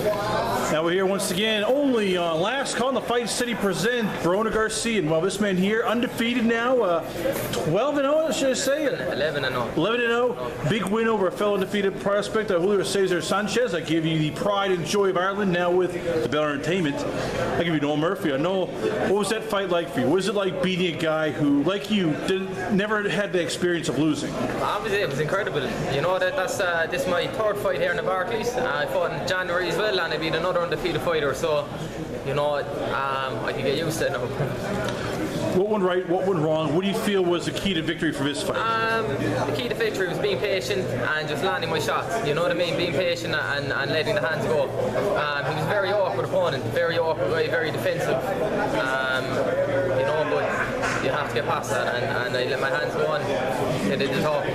Now we're here once again, only on Last Call in the Fight City present Broner Garcia. And well, this man here, undefeated now, 12-0, should I say? 11-0. 11-0. Big win over a fellow undefeated prospect, Jesus Ceasar Sanchez. I give you the pride and joy of Ireland now with the Bell Entertainment. I give you Noel Murphy. I know, what was that fight like for you? What was it like beating a guy who, like you, never had the experience of losing? Obviously, it was incredible. You know, this is my third fight here in the Barclays. I fought in January as well, and I beat another undefeated fighter, so you know, I can get used to it now. What went right, what went wrong? What do you feel was the key to victory for this fight? The key to victory was being patient and just landing my shots. You know what I mean? Being patient and letting the hands go. He was a very awkward opponent, very awkward guy, very defensive. You know, but you have to get past that, and I let my hands go on. They did the talk.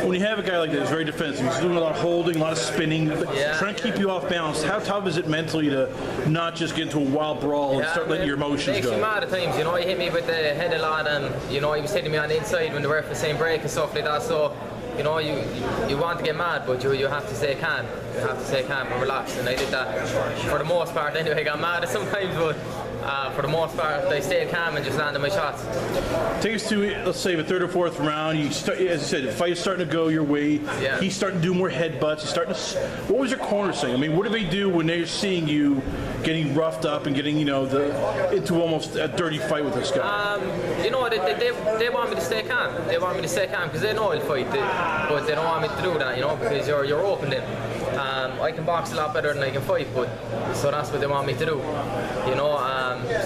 When you have a guy like this, very defensive, he's doing a lot of holding, a lot of spinning, trying to keep you off balance. How tough is it mentally to not just get into a wild brawl and start letting your emotions go? It makes you mad at times. You know, he hit me with the head a lot, and you know, he was hitting me on the inside when the ref was saying break and stuff like that. So, you know, you want to get mad, but you have to stay calm. You have to stay calm and relax, and I did that for the most part. Anyway, I got mad sometimes, but for the most part, I stayed calm and just landed my shots. Take us to, let's say, the third or fourth round. You start, as I said, the fight is starting to go your way. Yeah. He's starting to do more headbutts. He's starting to. What was your corner saying? I mean, what do they do when they're seeing you getting roughed up and getting, you know, into almost a dirty fight with this guy? You know, they want me to stay calm. They want me to stay calm because they know I'll fight, but they don't want me to do that. You know, because you're open then. I can box a lot better than I can fight, but so that's what they want me to do. You know,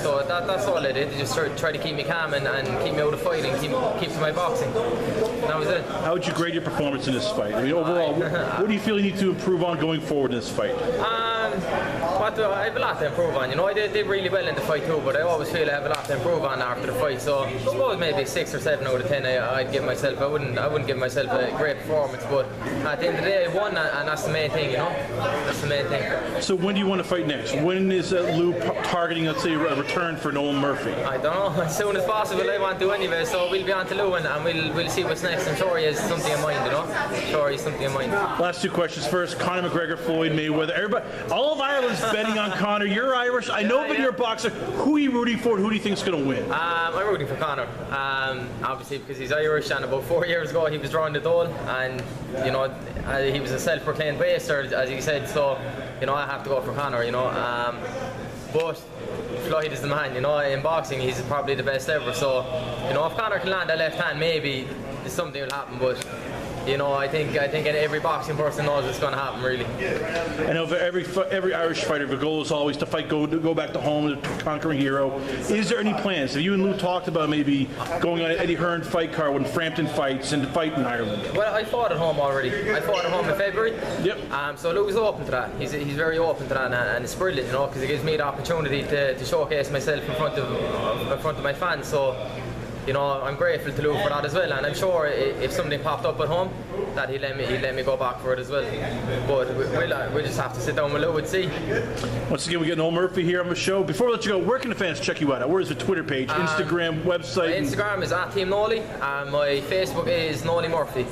so that's all I did. They just try to keep me calm and keep me out of fight and keep to my boxing. And that was it. How would you grade your performance in this fight? I mean, overall, what do you feel you need to improve on going forward in this fight? I have a lot to improve on. You know, I did really well in the fight too, but I always feel I have a lot to improve on after the fight. So I suppose maybe 6 or 7 out of 10 I'd give myself. I wouldn't give myself a great performance, but at the end of the day I won, and that's the main thing, you know. That's the main thing. So when do you want to fight next? When is Lou targeting, let's say, a return for Noel Murphy? I don't know. As soon as possible I want to anyway, so we'll be on to Lou and we'll see what's next. I'm sure he has something in mind, you know. I'm sure he has something in mind. Last 2 questions. First, Conor McGregor, Floyd Mayweather. Everybody, all of Ireland's betting on Conor. You're Irish. I know that you're a boxer. Who are you rooting for, and who do you think is going to win? I'm rooting for Conor. Obviously because he's Irish, and about 4 years ago he was drawing the dole, and you know, he was a self-proclaimed baster, as he said. So, you know, I have to go for Conor. You know, but Floyd is the man. You know, in boxing he's probably the best ever. So, you know, if Conor can land a left hand, maybe something will happen. But you know, I think every boxing person knows it's going to happen, really. I know for every Irish fighter, the goal is always to fight, go back to home, the conquering hero. Is there any plans? Have you and Lou talked about maybe going on an Eddie Hearn fight card when Frampton fights and to fight in Ireland? Well, I fought at home already. I fought at home in February. Yep. So Lou's open to that. He's very open to that, and it's brilliant, you know, because it gives me the opportunity to showcase myself in front of my fans. So, you know, I'm grateful to Lou for that as well, and I'm sure if something popped up at home, that he'd let me go back for it as well. But we'll just have to sit down with Lou and see. Once again, we get Noel Murphy here on the show. Before we let you go, where can the fans check you out? Where's the Twitter page, Instagram, website? My Instagram is @TeamNolly, and my Facebook is Nolly Murphy.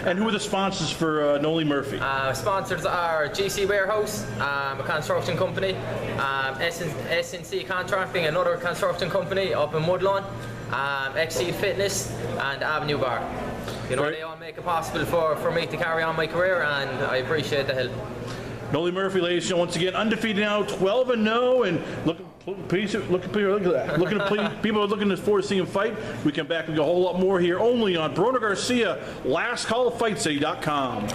And who are the sponsors for Noel Murphy? Sponsors are GC Warehouse, a construction company, SNC Contracting, another construction company up in Woodlawn, Exceed Fitness, and Avenue Bar. You know, they all make it possible for me to carry on my career, and I appreciate the help. Noel Murphy, ladies and gentlemen, once again, undefeated now, 12-0, and look at that. People are looking forward to seeing him fight. We come back and go a whole lot more here, only on Broner Garcia, Last Call of FightCity.com.